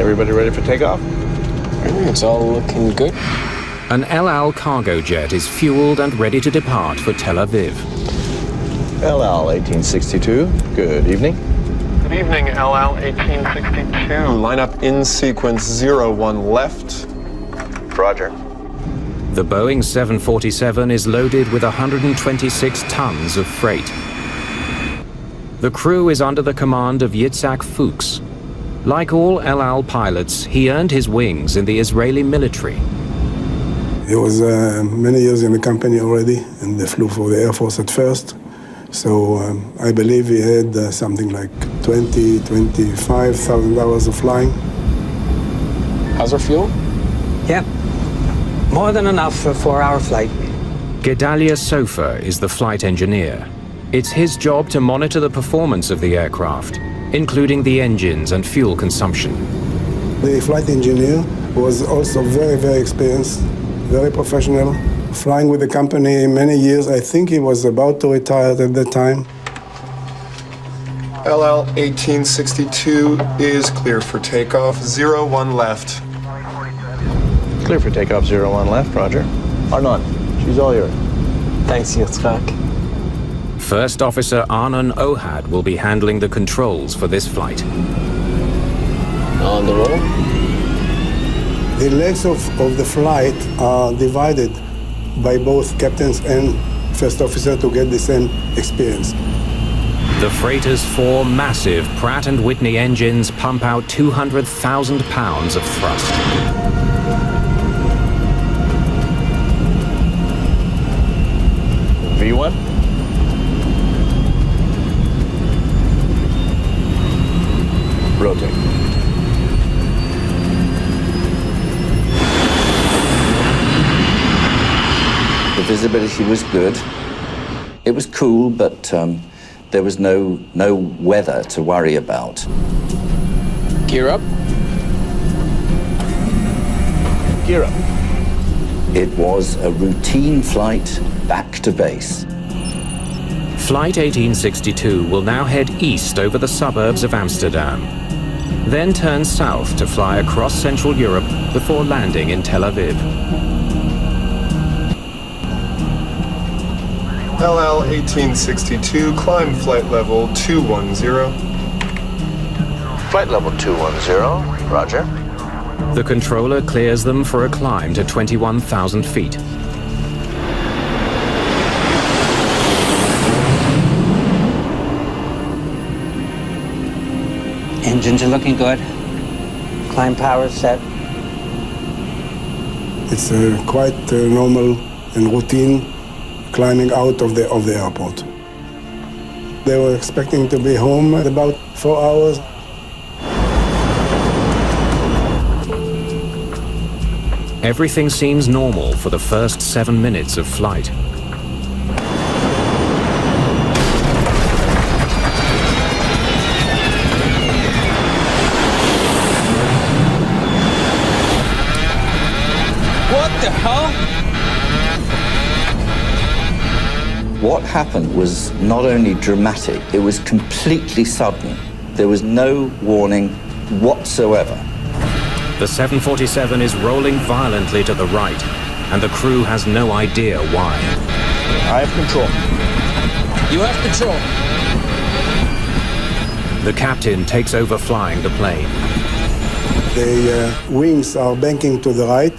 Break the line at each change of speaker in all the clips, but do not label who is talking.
Everybody ready for takeoff?
It's all looking good.
An El Al cargo jet is fueled and ready to depart for Tel Aviv.
El Al 1862, good evening.
Good evening, El Al 1862.
Line up in sequence 01 left.
Roger.
The Boeing 747 is loaded with 126 tons of freight. The crew is under the command of Yitzhak Fuchs. Like all El Al pilots, he earned his wings in the Israeli military.
He was many years in the company already, and they flew for the Air Force at first. So I believe he had something like 25,000 hours of flying.
How's our fuel?
Yeah, more than enough for a 4-hour flight.
Gedalia Sofer is the flight engineer. It's his job to monitor the performance of the aircraft, including the engines and fuel consumption.
The flight engineer was also very, very experienced, very professional, flying with the company many years. I think he was about to retire at that time.
El Al 1862 is clear for takeoff. 01 left.
Clear for takeoff 01 left, Roger. Arnon, she's all yours.
Thanks, Yitzhak.
First Officer Arnon Ohad will be handling the controls for this flight.
On the roll.
The legs of the flight are divided by both captains and first officer to get the same experience.
The freighter's 4 massive Pratt & Whitney engines pump out 200,000 pounds of thrust.
V1. Rotate.
The visibility was good. It was cool, but there was no weather to worry about.
Gear up.
Gear up.
It was a routine flight back to base.
Flight 1862 will now head east over the suburbs of Amsterdam, then turn south to fly across Central Europe before landing in Tel Aviv.
El Al 1862, climb flight level 210.
Flight level 210, Roger.
The controller clears them for a climb to 21,000 feet.
Engines are looking good. Climb power set.
It's quite normal and routine climbing out of the airport. They were expecting to be home at about 4 hours.
Everything seems normal for the first 7 minutes of flight.
What the hell?
What happened was not only dramatic, it was completely sudden. There was no warning whatsoever.
The 747 is rolling violently to the right, and the crew has no idea why.
I have control.
You have control.
The captain takes over flying the plane.
The wings are banking to the right.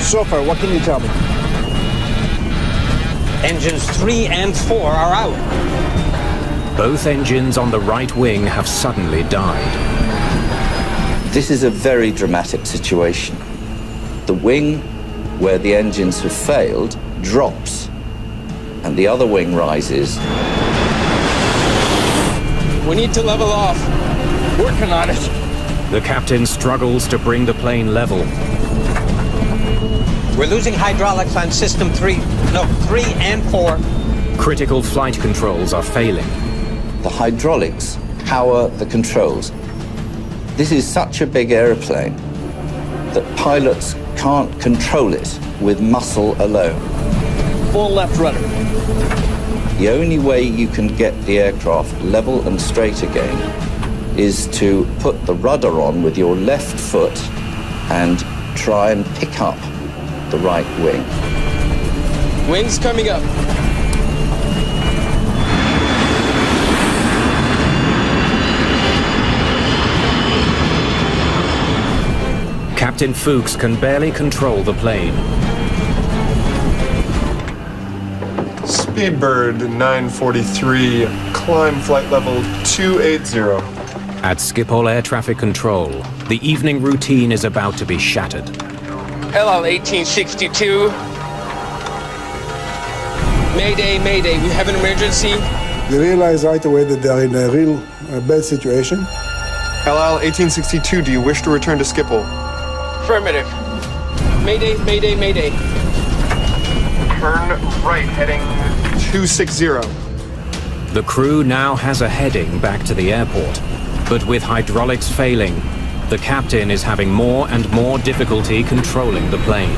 So far, what can you tell me?
Engines 3 and 4 are out.
Both engines on the right wing have suddenly died.
This is a very dramatic situation. The wing where the engines have failed drops, and the other wing rises.
We need to level off. Working on it.
The captain struggles to bring the plane level.
We're losing hydraulics on system 3. No, 3 and 4.
Critical flight controls are failing.
The hydraulics power the controls. This is such a big airplane that pilots can't control it with muscle alone.
Full left rudder.
The only way you can get the aircraft level and straight again is to put the rudder on with your left foot and try and pick up the right wing.
Wings coming up.
Captain Fuchs can barely control the plane.
Speedbird 943, climb flight level 280.
At Schiphol Air Traffic Control, the evening routine is about to be shattered.
LL 1862. Mayday, mayday, we have an emergency.
They realize right away that they're in a real bad situation.
LL 1862, do you wish to return to Schiphol?
Affirmative. Mayday, mayday, mayday.
Turn right, heading
260.
The crew now has a heading back to the airport, but with hydraulics failing, the captain is having more and more difficulty controlling the plane.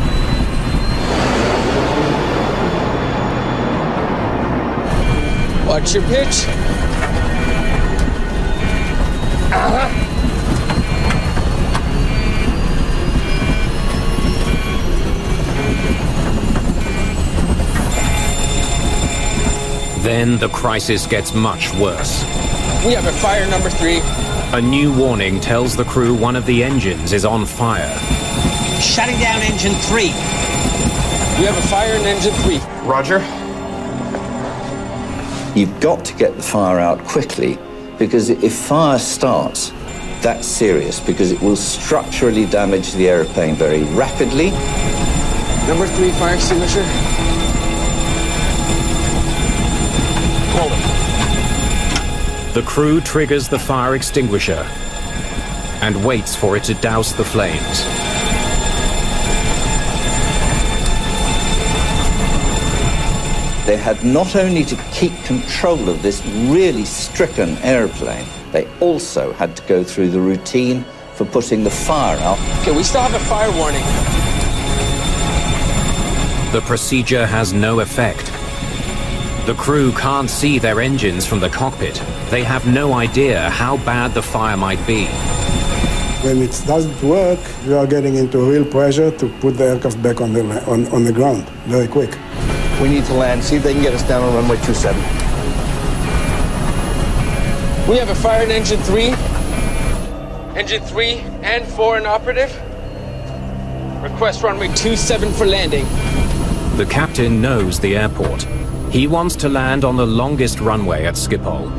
Watch your pitch.
Then the crisis gets much worse.
We have a fire number 3.
A new warning tells the crew one of the engines is on fire.
Shutting down engine 3.
We have a fire in engine 3.
Roger.
You've got to get the fire out quickly, because if fire starts, that's serious, because it will structurally damage the airplane very rapidly.
Number 3 fire extinguisher. Hold it.
The crew triggers the fire extinguisher and waits for it to douse the flames.
They had not only to keep control of this really stricken airplane, they also had to go through the routine for putting the fire out.
Okay, we still have a fire warning.
The procedure has no effect. The crew can't see their engines from the cockpit. They have no idea how bad the fire might be.
When it doesn't work, we are getting into real pressure to put the aircraft back on the ground very quick.
We need to land, see if they can get us down on runway 27.
We have a fire in engine 3. Engine 3 and 4 inoperative. Request runway 27 for landing.
The captain knows the airport. He wants to land on the longest runway at Schiphol.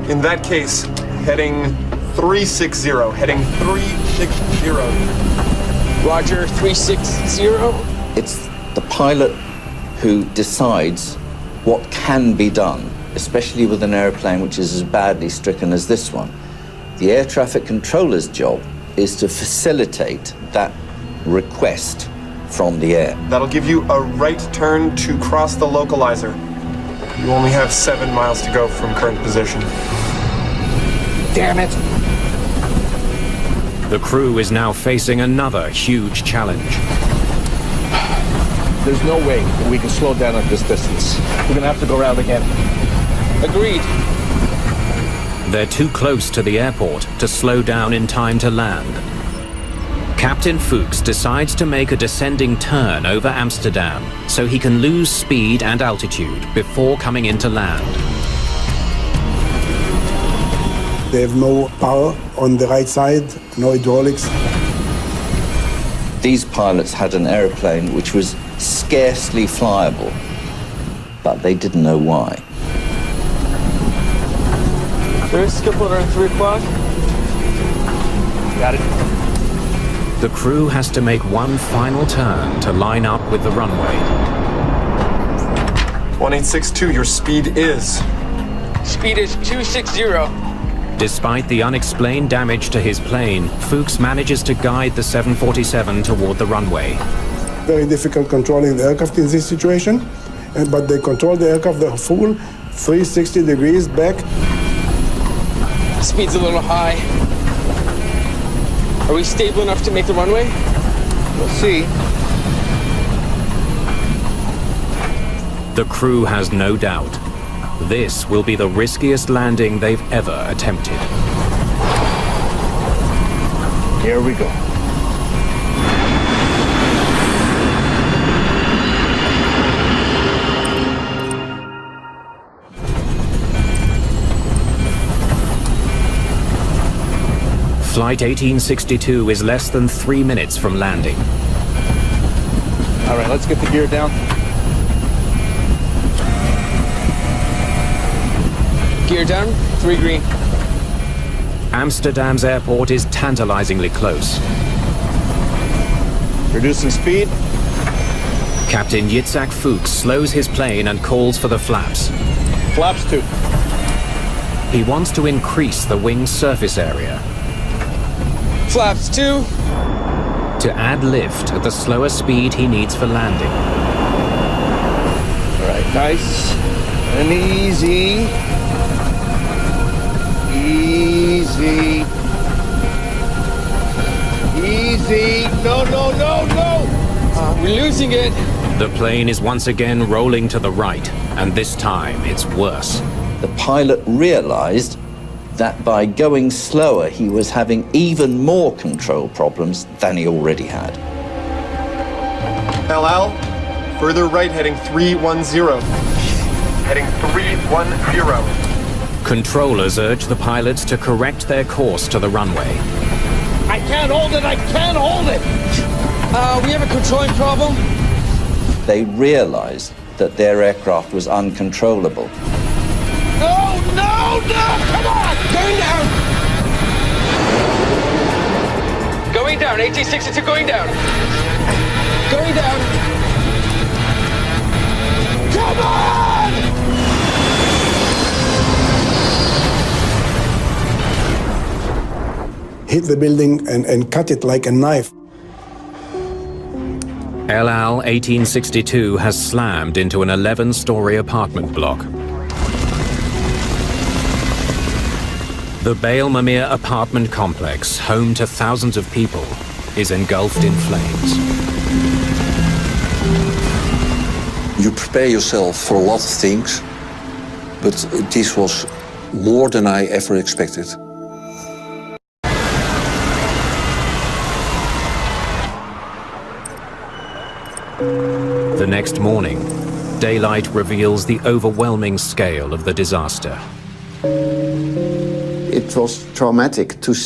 In that case, heading 360, heading 360.
Roger, 360.
It's the pilot who decides what can be done, especially with an airplane which is as badly stricken as this one. The air traffic controller's job is to facilitate that request from the air.
That'll give you a right turn to cross the localizer. You only have 7 miles to go from current position.
Damn it.
The crew is now facing another huge challenge.
There's no way that we can slow down at this distance. We're gonna have to go around again.
Agreed.
They're too close to the airport to slow down in time to land. Captain Fuchs decides to make a descending turn over Amsterdam so he can lose speed and altitude before coming into land.
They have no power on the right side, no hydraulics.
These pilots had an airplane which was scarcely flyable, but they didn't know why.
There's Schiphol around 3 o'clock.
Got it.
The crew has to make one final turn to line up with the runway.
1862, your speed is.
Speed is 260.
Despite the unexplained damage to his plane, Fuchs manages to guide the 747 toward the runway.
Very difficult controlling the aircraft in this situation, but they control the aircraft the full 360 degrees back.
Speed's a little high. Are we stable enough to make the runway?
We'll see.
The crew has no doubt. This will be the riskiest landing they've ever attempted.
Here we go.
Flight 1862 is less than 3 minutes from landing.
All right, let's get the gear down.
Gear down, 3 green.
Amsterdam's airport is tantalizingly close.
Reducing speed.
Captain Yitzhak Fuchs slows his plane and calls for the flaps.
Flaps 2.
He wants to increase the wing's surface area
Flaps 2.
to add lift at the slower speed he needs for landing.
All right, nice and easy. Easy. Easy. No, no, no, no!
We're losing it.
The plane is once again rolling to the right, and this time it's worse.
The pilot realized that by going slower, he was having even more control problems than he already had.
LL, further right heading 310.
Heading 310.
Controllers urge the pilots to correct their course to the runway.
I can't hold it! I can't hold it!
We have a controlling problem.
They realized that their aircraft was uncontrollable.
No, no, no! Come on!
Going down. Going down. 1862 going down. Going down.
Come on!
Hit the building and cut it like a knife.
El Al 1862 has slammed into an 11-story apartment block. The Baal Mamir apartment complex, home to thousands of people, is engulfed in flames.
You prepare yourself for a lot of things, but this was more than I ever expected.
The next morning, daylight reveals the overwhelming scale of the disaster.
It was traumatic to see